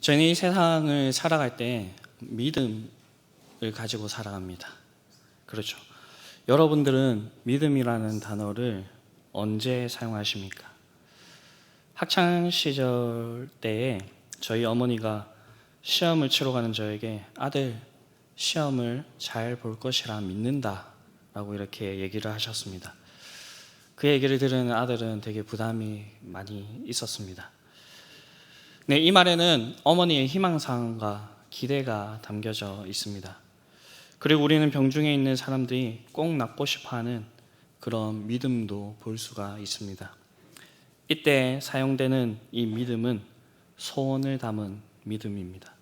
저희는 이 세상을 살아갈 때 믿음을 가지고 살아갑니다. 그렇죠. 여러분들은 믿음이라는 단어를 언제 사용하십니까? 학창 시절 때에 저희 어머니가 시험을 치러 가는 저에게 아들, 시험을 잘 볼 것이라 믿는다 라고 이렇게 얘기를 하셨습니다. 그 얘기를 들은 아들은 되게 부담이 많이 있었습니다. 네, 이 말에는 어머니의 희망사항과 기대가 담겨져 있습니다. 그리고 우리는 병중에 있는 사람들이 꼭 낫고 싶어하는 그런 믿음도 볼 수가 있습니다. 이때 사용되는 이 믿음은 소원을 담은 믿음입니다.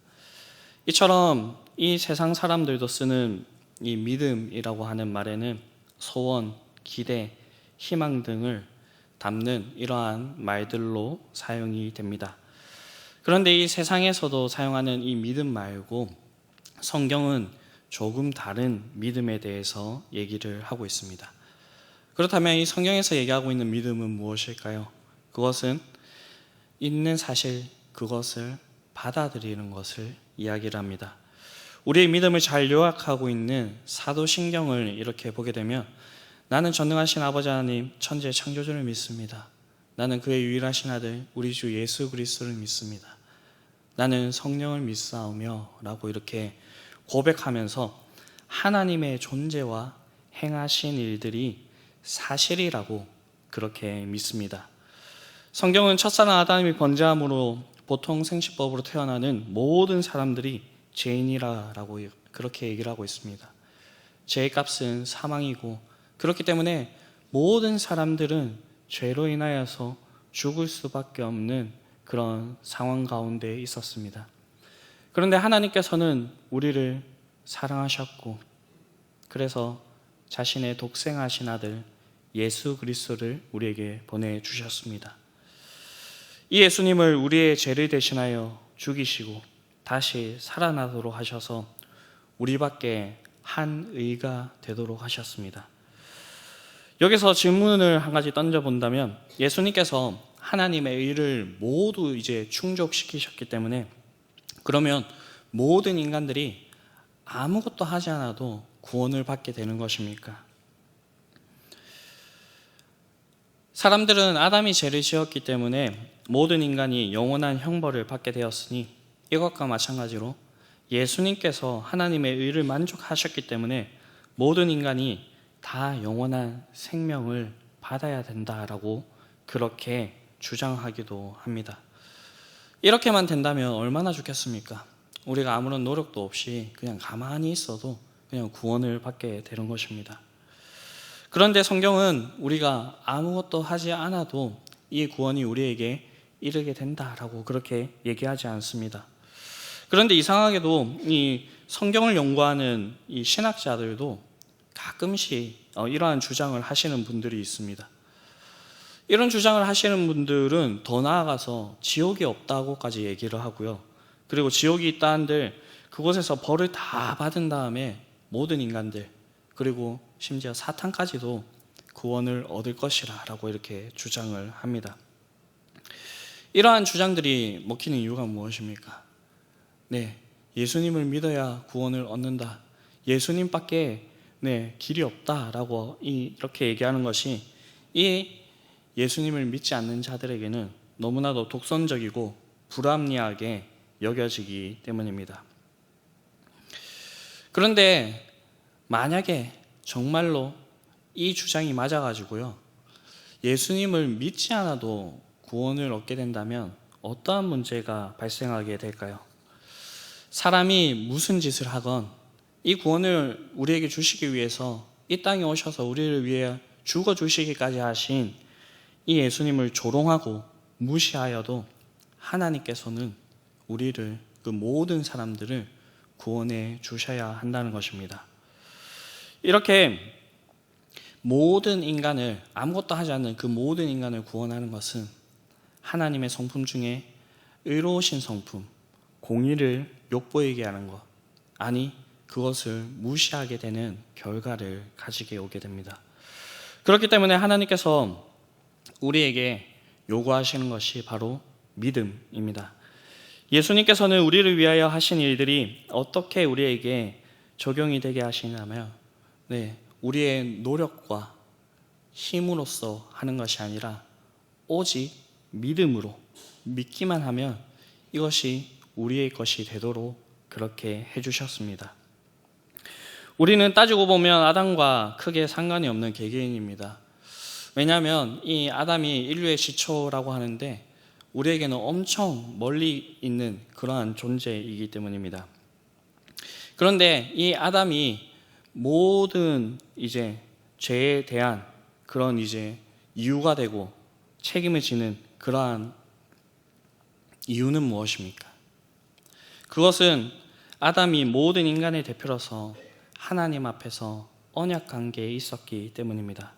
이처럼 이 세상 사람들도 쓰는 이 믿음이라고 하는 말에는 소원, 기대, 희망 등을 담는 이러한 말들로 사용이 됩니다. 그런데 이 세상에서도 사용하는 이 믿음 말고 성경은 조금 다른 믿음에 대해서 얘기를 하고 있습니다. 그렇다면 이 성경에서 얘기하고 있는 믿음은 무엇일까요? 그것은 있는 사실, 그것을 받아들이는 것을 이야기를 합니다. 우리의 믿음을 잘 요약하고 있는 사도신경을 이렇게 보게 되면 나는 전능하신 아버지 하나님 천지의 창조주를 믿습니다. 나는 그의 유일하신 아들 우리 주 예수 그리스도를 믿습니다. 나는 성령을 믿사오며 라고 이렇게 고백하면서 하나님의 존재와 행하신 일들이 사실이라고 그렇게 믿습니다. 성경은 첫사랑 아담이 번제함으로 보통 생식법으로 태어나는 모든 사람들이 죄인이라고 그렇게 얘기를 하고 있습니다. 죄의 값은 사망이고 그렇기 때문에 모든 사람들은 죄로 인하여서 죽을 수밖에 없는 그런 상황 가운데 있었습니다. 그런데 하나님께서는 우리를 사랑하셨고 그래서 자신의 독생하신 아들 예수 그리스도를 우리에게 보내주셨습니다. 이 예수님을 우리의 죄를 대신하여 죽이시고 다시 살아나도록 하셔서 우리밖에 한 의가 되도록 하셨습니다. 여기서 질문을 한 가지 던져본다면 예수님께서 하나님의 의를 모두 이제 충족시키셨기 때문에 그러면 모든 인간들이 아무것도 하지 않아도 구원을 받게 되는 것입니까? 사람들은 아담이 죄를 지었기 때문에 모든 인간이 영원한 형벌을 받게 되었으니 이것과 마찬가지로 예수님께서 하나님의 의를 만족하셨기 때문에 모든 인간이 다 영원한 생명을 받아야 된다라고 그렇게 주장하기도 합니다. 이렇게만 된다면 얼마나 좋겠습니까? 우리가 아무런 노력도 없이 그냥 가만히 있어도 그냥 구원을 받게 되는 것입니다. 그런데 성경은 우리가 아무것도 하지 않아도 이 구원이 우리에게 이르게 된다라고 그렇게 얘기하지 않습니다. 그런데 이상하게도 이 성경을 연구하는 이 신학자들도 가끔씩 이러한 주장을 하시는 분들이 있습니다. 이런 주장을 하시는 분들은 더 나아가서 지옥이 없다고까지 얘기를 하고요. 그리고 지옥이 있다 한들 그곳에서 벌을 다 받은 다음에 모든 인간들 그리고 심지어 사탄까지도 구원을 얻을 것이라 라고 이렇게 주장을 합니다. 이러한 주장들이 먹히는 이유가 무엇입니까? 네, 예수님을 믿어야 구원을 얻는다. 예수님밖에 길이 없다라고 이렇게 얘기하는 것이 이 예수님을 믿지 않는 자들에게는 너무나도 독선적이고 불합리하게 여겨지기 때문입니다. 그런데 만약에 정말로 이 주장이 맞아가지고요, 예수님을 믿지 않아도 구원을 얻게 된다면 어떠한 문제가 발생하게 될까요? 사람이 무슨 짓을 하건 이 구원을 우리에게 주시기 위해서 이 땅에 오셔서 우리를 위해 죽어주시기까지 하신 이 예수님을 조롱하고 무시하여도 하나님께서는 우리를 그 모든 사람들을 구원해 주셔야 한다는 것입니다. 이렇게 모든 인간을 아무것도 하지 않는 그 모든 인간을 구원하는 것은 하나님의 성품 중에 의로우신 성품, 공의를 욕보이게 하는 것, 아니 그것을 무시하게 되는 결과를 가지게 오게 됩니다. 그렇기 때문에 하나님께서 우리에게 요구하시는 것이 바로 믿음입니다. 예수님께서는 우리를 위하여 하신 일들이 어떻게 우리에게 적용이 되게 하시냐면, 우리의 노력과 힘으로써 하는 것이 아니라 오직 믿음으로 믿기만 하면 이것이 우리의 것이 되도록 그렇게 해주셨습니다. 우리는 따지고 보면 아담과 크게 상관이 없는 개개인입니다. 왜냐하면 이 아담이 인류의 시초라고 하는데 우리에게는 엄청 멀리 있는 그러한 존재이기 때문입니다. 그런데 이 아담이 모든 이제 죄에 대한 그런 이제 이유가 되고 책임을 지는 그러한 이유는 무엇입니까? 그것은 아담이 모든 인간의 대표로서 하나님 앞에서 언약 관계에 있었기 때문입니다.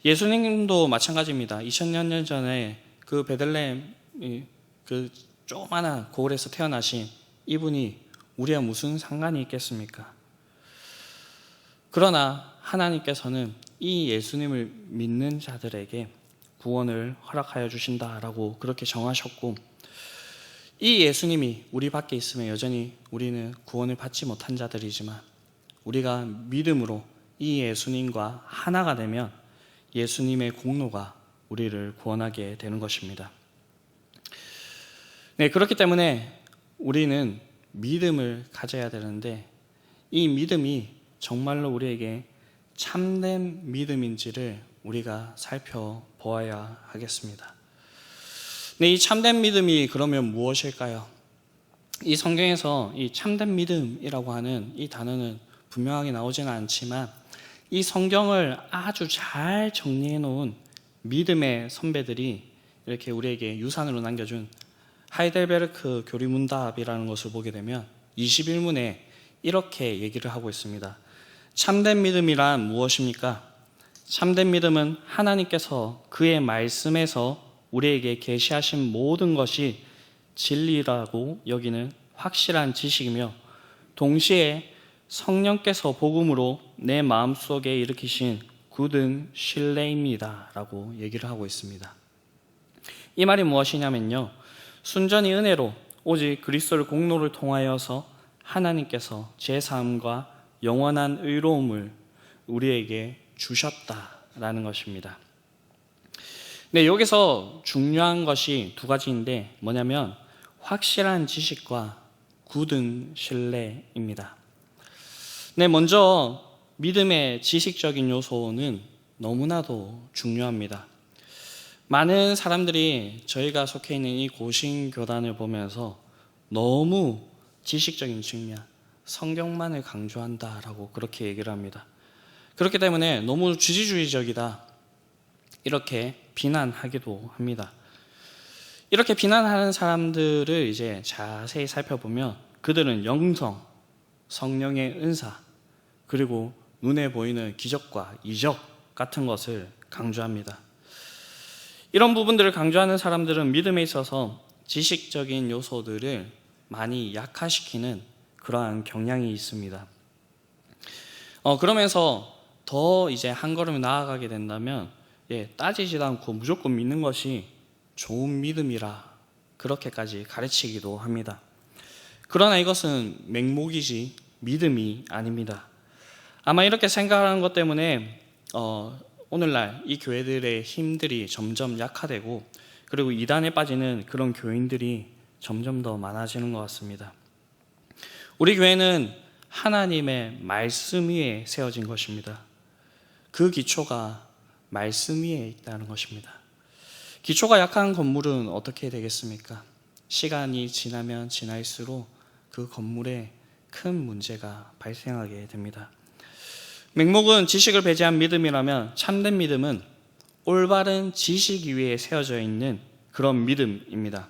예수님도 마찬가지입니다. 2000년 전에 그 베들레헴 그 조그마한 고을에서 태어나신 이분이 우리와 무슨 상관이 있겠습니까? 그러나 하나님께서는 이 예수님을 믿는 자들에게 구원을 허락하여 주신다라고 그렇게 정하셨고, 이 예수님이 우리 밖에 있으면 여전히 우리는 구원을 받지 못한 자들이지만 우리가 믿음으로 이 예수님과 하나가 되면 예수님의 공로가 우리를 구원하게 되는 것입니다. 그렇기 때문에 우리는 믿음을 가져야 되는데 이 믿음이 정말로 우리에게 참된 믿음인지를 우리가 살펴보아야 하겠습니다. 이 참된 믿음이 그러면 무엇일까요? 이 성경에서 이 참된 믿음이라고 하는 이 단어는 분명하게 나오지는 않지만 이 성경을 아주 잘 정리해 놓은 믿음의 선배들이 이렇게 우리에게 유산으로 남겨준 하이델베르크 교리문답이라는 것을 보게 되면 21문에 이렇게 얘기를 하고 있습니다. 참된 믿음이란 무엇입니까? 참된 믿음은 하나님께서 그의 말씀에서 우리에게 계시하신 모든 것이 진리라고 여기는 확실한 지식이며 동시에 성령께서 복음으로 내 마음속에 일으키신 굳은 신뢰입니다 라고 얘기를 하고 있습니다. 이 말이 무엇이냐면요, 순전히 은혜로 오직 그리스도의 공로를 통하여서 하나님께서 제사함과 영원한 의로움을 우리에게 주셨다라는 것입니다. 여기서 중요한 것이 두 가지인데 뭐냐면 확실한 지식과 굳은 신뢰입니다. 먼저 믿음의 지식적인 요소는 너무나도 중요합니다. 많은 사람들이 저희가 속해 있는 이 고신교단을 보면서 너무 지식적인 측면, 성경만을 강조한다라고 그렇게 얘기를 합니다. 그렇기 때문에 너무 주지주의적이다 이렇게 비난하기도 합니다. 이렇게 비난하는 사람들을 이제 자세히 살펴보면 그들은 영성, 성령의 은사, 그리고 눈에 보이는 기적과 이적 같은 것을 강조합니다. 이런 부분들을 강조하는 사람들은 믿음에 있어서 지식적인 요소들을 많이 약화시키는 그러한 경향이 있습니다. 그러면서 더 이제 한 걸음 나아가게 된다면 따지지도 않고 무조건 믿는 것이 좋은 믿음이라 그렇게까지 가르치기도 합니다. 그러나 이것은 맹목이지 믿음이 아닙니다. 아마 이렇게 생각하는 것 때문에 오늘날 이 교회들의 힘들이 점점 약화되고 그리고 이단에 빠지는 그런 교인들이 점점 더 많아지는 것 같습니다. 우리 교회는 하나님의 말씀 위에 세워진 것입니다. 그 기초가 말씀 위에 있다는 것입니다. 기초가 약한 건물은 어떻게 되겠습니까? 시간이 지나면 지날수록 그 건물에 큰 문제가 발생하게 됩니다. 맹목은 지식을 배제한 믿음이라면 참된 믿음은 올바른 지식 위에 세워져 있는 그런 믿음입니다.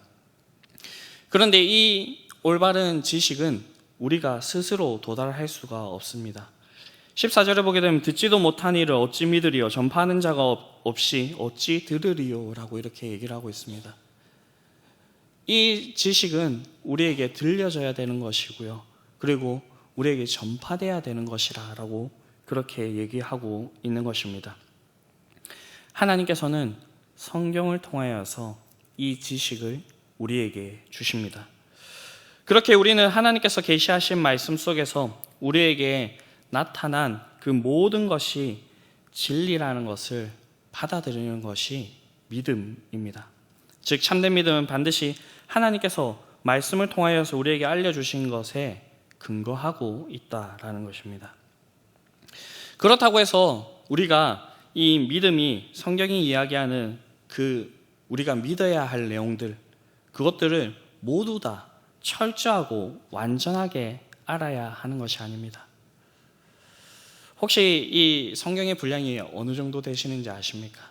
그런데 이 올바른 지식은 우리가 스스로 도달할 수가 없습니다. 14절에 보게 되면 듣지도 못한 이를 어찌 믿으리요 전파하는 자가 없이 어찌 들으리요 라고 이렇게 얘기를 하고 있습니다. 이 지식은 우리에게 들려져야 되는 것이고요, 그리고 우리에게 전파돼야 되는 것이라고 그렇게 얘기하고 있는 것입니다. 하나님께서는 성경을 통하여서 이 지식을 우리에게 주십니다. 그렇게 우리는 하나님께서 계시하신 말씀 속에서 우리에게 나타난 그 모든 것이 진리라는 것을 받아들이는 것이 믿음입니다. 즉 참된 믿음은 반드시 하나님께서 말씀을 통하여서 우리에게 알려주신 것에 근거하고 있다라는 것입니다. 그렇다고 해서 우리가 이 믿음이 성경이 이야기하는 그 우리가 믿어야 할 내용들, 그것들을 모두 다 철저하고 완전하게 알아야 하는 것이 아닙니다. 혹시 이 성경의 분량이 어느 정도 되시는지 아십니까?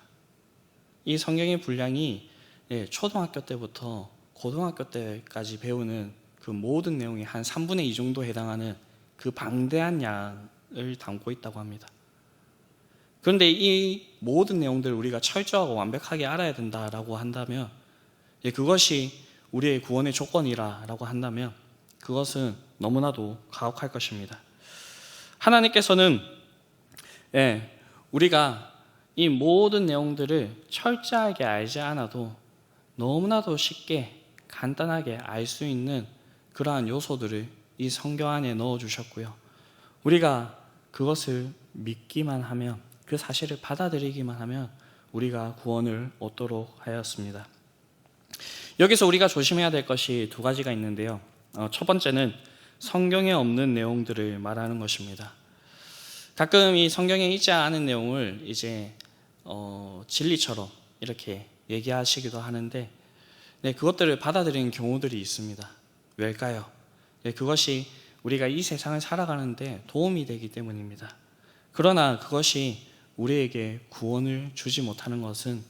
이 성경의 분량이 초등학교 때부터 고등학교 때까지 배우는 그 모든 내용이 한 3분의 2 정도 해당하는 그 방대한 양을 담고 있다고 합니다. 그런데 이 모든 내용들을 우리가 철저하고 완벽하게 알아야 된다라고 한다면, 그것이 우리의 구원의 조건이라고 한다면 그것은 너무나도 가혹할 것입니다. 하나님께서는 우리가 이 모든 내용들을 철저하게 알지 않아도 너무나도 쉽게 간단하게 알 수 있는 그러한 요소들을 이 성경 안에 넣어주셨고요. 우리가 그것을 믿기만 하면, 그 사실을 받아들이기만 하면 우리가 구원을 얻도록 하였습니다. 여기서 우리가 조심해야 될 것이 두 가지가 있는데요. 첫 번째는 성경에 없는 내용들을 말하는 것입니다. 가끔 이 성경에 있지 않은 내용을 이제 진리처럼 이렇게 얘기하시기도 하는데, 그것들을 받아들이는 경우들이 있습니다. 왜일까요? 그것이 우리가 이 세상을 살아가는데 도움이 되기 때문입니다. 그러나 그것이 우리에게 구원을 주지 못하는 것은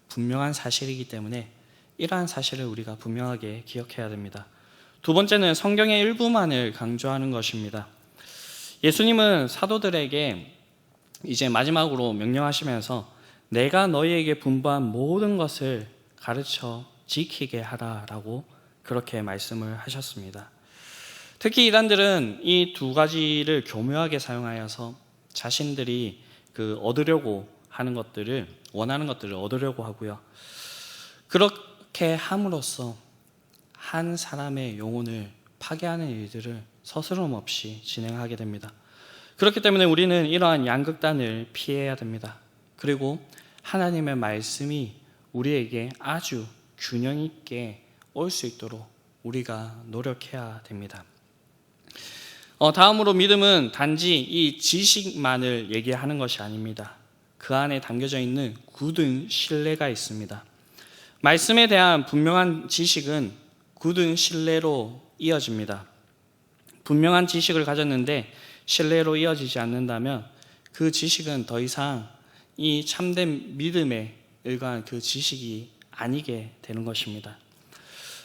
분명한 사실이기 때문에 이러한 사실을 우리가 분명하게 기억해야 됩니다. 두 번째는 성경의 일부만을 강조하는 것입니다. 예수님은 사도들에게 이제 마지막으로 명령하시면서 내가 너희에게 분부한 모든 것을 가르쳐 지키게 하라라고 그렇게 말씀을 하셨습니다. 특히 이단들은 이 두 가지를 교묘하게 사용하여서 자신들이 얻으려고 하는 것들을, 원하는 것들을 얻으려고 하고요. 그렇게 함으로써 한 사람의 영혼을 파괴하는 일들을 서스럼 없이 진행하게 됩니다. 그렇기 때문에 우리는 이러한 양극단을 피해야 됩니다. 그리고 하나님의 말씀이 우리에게 아주 균형 있게 올 수 있도록 우리가 노력해야 됩니다. 다음으로 믿음은 단지 이 지식만을 얘기하는 것이 아닙니다. 그 안에 담겨져 있는 굳은 신뢰가 있습니다. 말씀에 대한 분명한 지식은 굳은 신뢰로 이어집니다. 분명한 지식을 가졌는데 신뢰로 이어지지 않는다면 그 지식은 더 이상 이 참된 믿음에 의거한 그 지식이 아니게 되는 것입니다.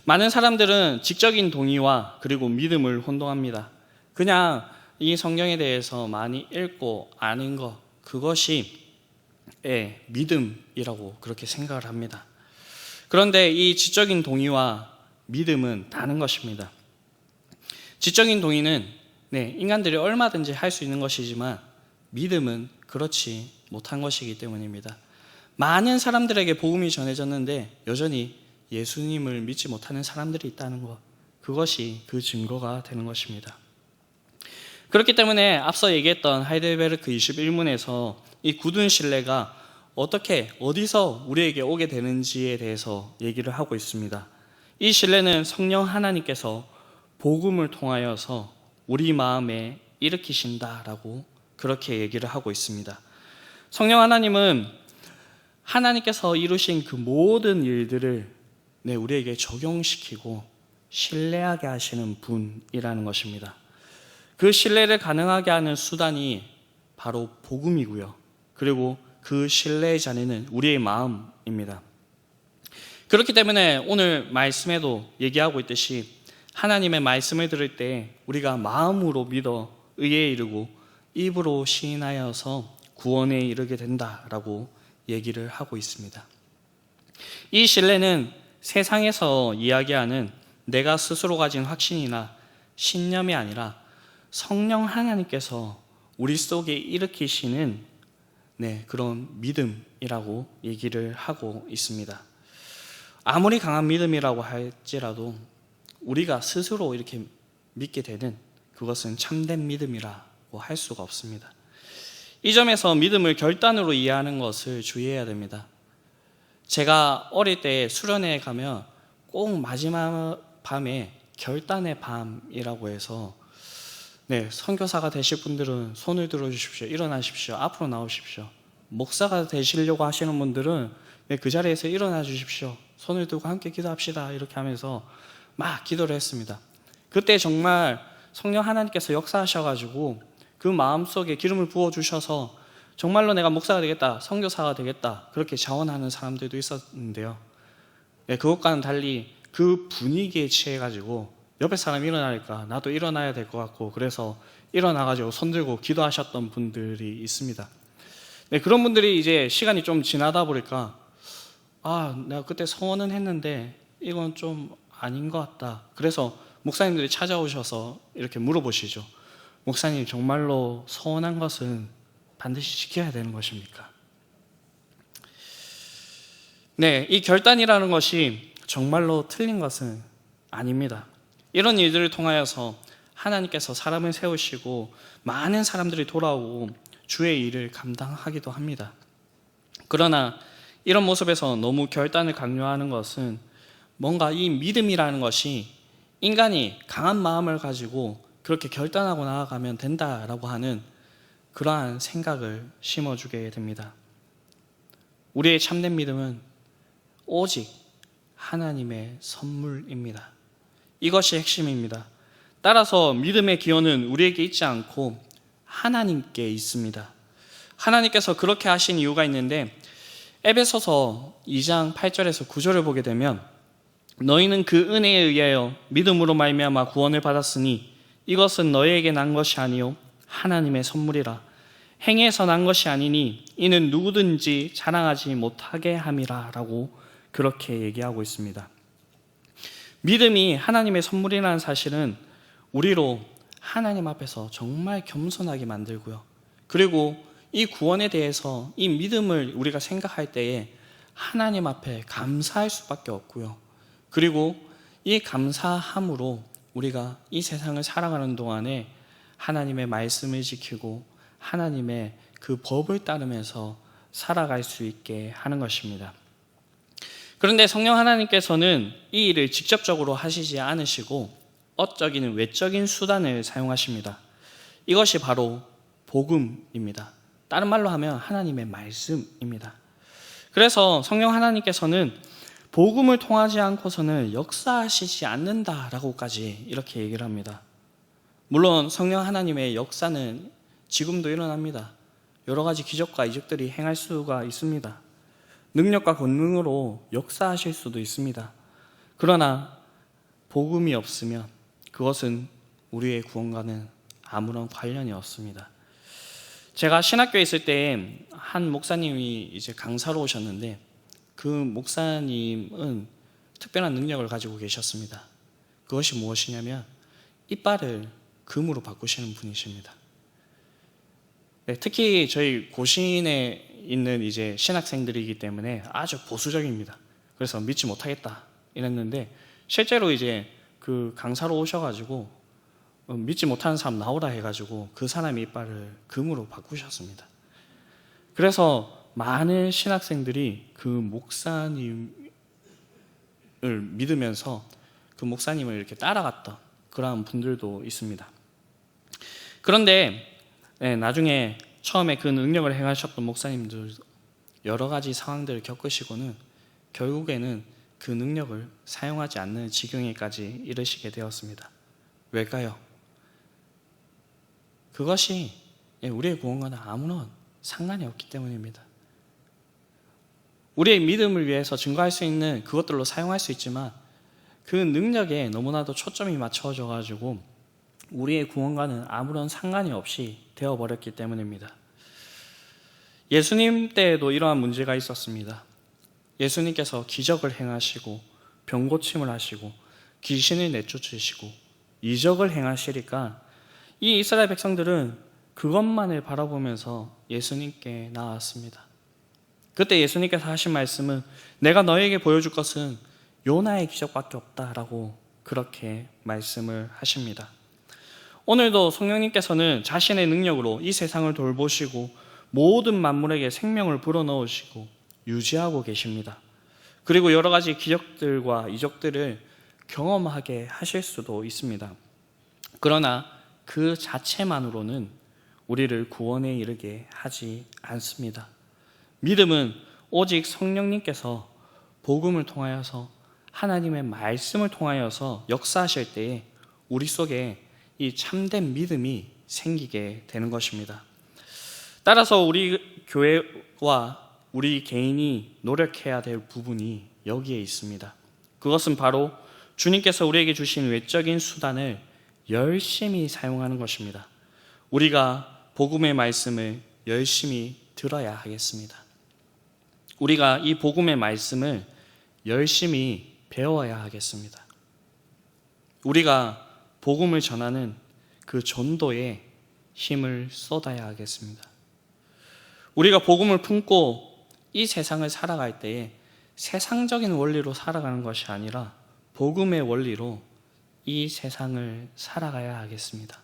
많은 사람들은 지적인 동의와 그리고 믿음을 혼동합니다. 그냥 이 성경에 대해서 많이 읽고 아는 것, 그것이 믿음이라고 그렇게 생각을 합니다. 그런데 이 지적인 동의와 믿음은 다른 것입니다. 지적인 동의는 인간들이 얼마든지 할 수 있는 것이지만 믿음은 그렇지 못한 것이기 때문입니다. 많은 사람들에게 복음이 전해졌는데 여전히 예수님을 믿지 못하는 사람들이 있다는 것, 그것이 그 증거가 되는 것입니다. 그렇기 때문에 앞서 얘기했던 하이델베르크 21문에서 이 굳은 신뢰가 어떻게 어디서 우리에게 오게 되는지에 대해서 얘기를 하고 있습니다. 이 신뢰는 성령 하나님께서 복음을 통하여서 우리 마음에 일으키신다라고 그렇게 얘기를 하고 있습니다. 성령 하나님은 하나님께서 이루신 그 모든 일들을 우리에게 적용시키고 신뢰하게 하시는 분이라는 것입니다. 그 신뢰를 가능하게 하는 수단이 바로 복음이고요. 그리고 그 신뢰의 자리는 우리의 마음입니다. 그렇기 때문에 오늘 말씀에도 얘기하고 있듯이 하나님의 말씀을 들을 때 우리가 마음으로 믿어 의에 이르고 입으로 시인하여서 구원에 이르게 된다라고 얘기를 하고 있습니다. 이 신뢰는 세상에서 이야기하는 내가 스스로 가진 확신이나 신념이 아니라 성령 하나님께서 우리 속에 일으키시는 그런 믿음이라고 얘기를 하고 있습니다. 아무리 강한 믿음이라고 할지라도 우리가 스스로 이렇게 믿게 되는 그것은 참된 믿음이라고 할 수가 없습니다. 이 점에서 믿음을 결단으로 이해하는 것을 주의해야 됩니다. 제가 어릴 때 수련회에 가면 꼭 마지막 밤에 결단의 밤이라고 해서 선교사가 되실 분들은 손을 들어주십시오. 일어나십시오. 앞으로 나오십시오. 목사가 되시려고 하시는 분들은 그 자리에서 일어나 주십시오. 손을 들고 함께 기도합시다. 이렇게 하면서 막 기도를 했습니다. 그때 정말 성령 하나님께서 역사하셔가지고 그 마음속에 기름을 부어주셔서 정말로 내가 목사가 되겠다, 선교사가 되겠다, 그렇게 자원하는 사람들도 있었는데요. 그것과는 달리 그 분위기에 취해가지고 옆에 사람이 일어나니까 나도 일어나야 될 것 같고, 그래서 일어나가지고 손 들고 기도하셨던 분들이 있습니다. 그런 분들이 이제 시간이 좀 지나다 보니까 내가 그때 서원은 했는데 이건 좀 아닌 것 같다. 그래서 목사님들이 찾아오셔서 이렇게 물어보시죠. 목사님, 정말로 서원한 것은 반드시 지켜야 되는 것입니까? 이 결단이라는 것이 정말로 틀린 것은 아닙니다. 이런 일들을 통하여서 하나님께서 사람을 세우시고 많은 사람들이 돌아오고 주의 일을 감당하기도 합니다. 그러나 이런 모습에서 너무 결단을 강요하는 것은 뭔가 이 믿음이라는 것이 인간이 강한 마음을 가지고 그렇게 결단하고 나아가면 된다라고 하는 그러한 생각을 심어주게 됩니다. 우리의 참된 믿음은 오직 하나님의 선물입니다. 이것이 핵심입니다. 따라서 믿음의 기원은 우리에게 있지 않고 하나님께 있습니다. 하나님께서 그렇게 하신 이유가 있는데, 에베소서 2장 8절에서 9절을 보게 되면 너희는 그 은혜에 의하여 믿음으로 말미암아 구원을 받았으니 이것은 너희에게 난 것이 아니요 하나님의 선물이라. 행위에서 난 것이 아니니 이는 누구든지 자랑하지 못하게 함이라 라고 그렇게 얘기하고 있습니다. 믿음이 하나님의 선물이라는 사실은 우리로 하나님 앞에서 정말 겸손하게 만들고요, 그리고 이 구원에 대해서 이 믿음을 우리가 생각할 때에 하나님 앞에 감사할 수밖에 없고요, 그리고 이 감사함으로 우리가 이 세상을 살아가는 동안에 하나님의 말씀을 지키고 하나님의 그 법을 따르면서 살아갈 수 있게 하는 것입니다. 그런데 성령 하나님께서는 이 일을 직접적으로 하시지 않으시고 어적인 외적인 수단을 사용하십니다. 이것이 바로 복음입니다. 다른 말로 하면 하나님의 말씀입니다. 그래서 성령 하나님께서는 복음을 통하지 않고서는 역사하시지 않는다라고까지 이렇게 얘기를 합니다. 물론 성령 하나님의 역사는 지금도 일어납니다. 여러 가지 기적과 이적들이 행할 수가 있습니다. 능력과 권능으로 역사하실 수도 있습니다. 그러나 복음이 없으면 그것은 우리의 구원과는 아무런 관련이 없습니다. 제가 신학교에 있을 때 한 목사님이 이제 강사로 오셨는데, 그 목사님은 특별한 능력을 가지고 계셨습니다. 그것이 무엇이냐면 이빨을 금으로 바꾸시는 분이십니다. 특히 저희 고신에 있는 이제 신학생들이기 때문에 아주 보수적입니다. 그래서 믿지 못하겠다 이랬는데, 실제로 이제 그 강사로 오셔가지고 믿지 못하는 사람 나오라 해가지고 그 사람의 이빨을 금으로 바꾸셨습니다. 그래서 많은 신학생들이 그 목사님을 믿으면서 그 목사님을 이렇게 따라갔던 그런 분들도 있습니다. 그런데 나중에 처음에 그 능력을 행하셨던 목사님들 여러 가지 상황들을 겪으시고는 결국에는 그 능력을 사용하지 않는 지경에까지 이르시게 되었습니다. 왜일까요? 그것이 우리의 구원과는 아무런 상관이 없기 때문입니다. 우리의 믿음을 위해서 증거할 수 있는 그것들로 사용할 수 있지만 그 능력에 너무나도 초점이 맞춰져 가지고 우리의 구원과는 아무런 상관이 없이 되어버렸기 때문입니다. 예수님 때에도 이러한 문제가 있었습니다. 예수님께서 기적을 행하시고 병 고침을 하시고 귀신을 내쫓으시고 이적을 행하시니까 이 이스라엘 백성들은 그것만을 바라보면서 예수님께 나왔습니다. 그때 예수님께서 하신 말씀은 내가 너에게 보여줄 것은 요나의 기적밖에 없다라고 그렇게 말씀을 하십니다. 오늘도 성령님께서는 자신의 능력으로 이 세상을 돌보시고 모든 만물에게 생명을 불어넣으시고 유지하고 계십니다. 그리고 여러 가지 기적들과 이적들을 경험하게 하실 수도 있습니다. 그러나 그 자체만으로는 우리를 구원에 이르게 하지 않습니다. 믿음은 오직 성령님께서 복음을 통하여서 하나님의 말씀을 통하여서 역사하실 때에 우리 속에 이 참된 믿음이 생기게 되는 것입니다. 따라서 우리 교회와 우리 개인이 노력해야 될 부분이 여기에 있습니다. 그것은 바로 주님께서 우리에게 주신 외적인 수단을 열심히 사용하는 것입니다. 우리가 복음의 말씀을 열심히 들어야 하겠습니다. 우리가 이 복음의 말씀을 열심히 배워야 하겠습니다. 우리가 복음을 전하는 그 전도에 힘을 쏟아야 하겠습니다. 우리가 복음을 품고 이 세상을 살아갈 때에 세상적인 원리로 살아가는 것이 아니라 복음의 원리로 이 세상을 살아가야 하겠습니다.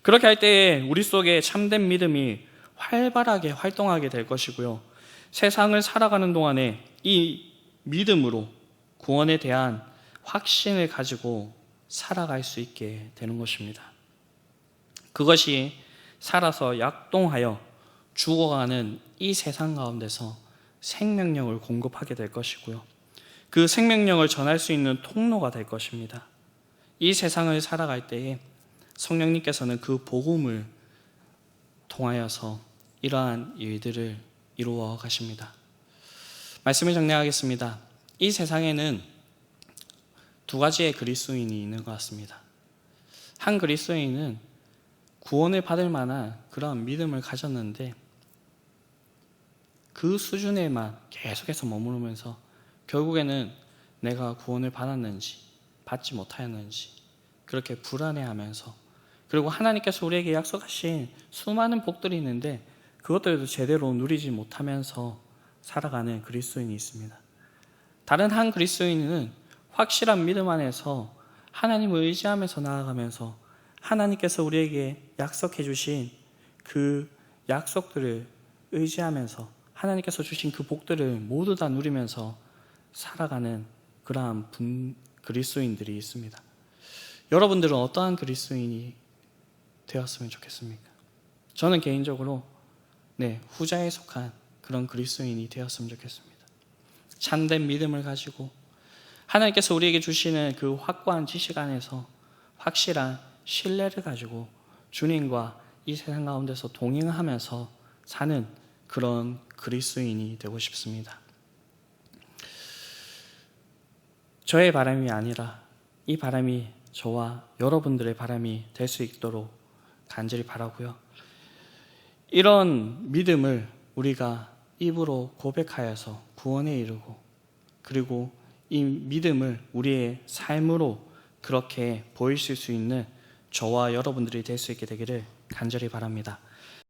그렇게 할 때에 우리 속에 참된 믿음이 활발하게 활동하게 될 것이고요. 세상을 살아가는 동안에 이 믿음으로 구원에 대한 확신을 가지고 살아갈 수 있게 되는 것입니다. 그것이 살아서 약동하여 죽어가는 이 세상 가운데서 생명력을 공급하게 될 것이고요. 그 생명력을 전할 수 있는 통로가 될 것입니다. 이 세상을 살아갈 때에 성령님께서는 그 복음을 통하여서 이러한 일들을 이루어 가십니다. 말씀을 정리하겠습니다. 이 세상에는 두 가지의 그리스도인이 있는 것 같습니다. 한 그리스도인은 구원을 받을 만한 그런 믿음을 가졌는데 그 수준에만 계속해서 머무르면서 결국에는 내가 구원을 받았는지 받지 못하였는지 그렇게 불안해하면서, 그리고 하나님께서 우리에게 약속하신 수많은 복들이 있는데 그것들도 제대로 누리지 못하면서 살아가는 그리스도인이 있습니다. 다른 한 그리스도인은 확실한 믿음 안에서 하나님을 의지하면서 나아가면서 하나님께서 우리에게 약속해 주신 그 약속들을 의지하면서 하나님께서 주신 그 복들을 모두 다 누리면서 살아가는 그러한 그리스도인들이 있습니다. 여러분들은 어떠한 그리스도인이 되었으면 좋겠습니까? 저는 개인적으로 후자에 속한 그런 그리스도인이 되었으면 좋겠습니다. 참된 믿음을 가지고 하나님께서 우리에게 주시는 그 확고한 지식 안에서 확실한 신뢰를 가지고 주님과 이 세상 가운데서 동행하면서 사는 그런 그리스도인이 되고 싶습니다. 저의 바람이 아니라 이 바람이 저와 여러분들의 바람이 될 수 있도록 간절히 바라고요. 이런 믿음을 우리가 입으로 고백하여서 구원에 이르고, 그리고 이 믿음을 우리의 삶으로 그렇게 보이실 수 있는 저와 여러분들이 될 수 있게 되기를 간절히 바랍니다.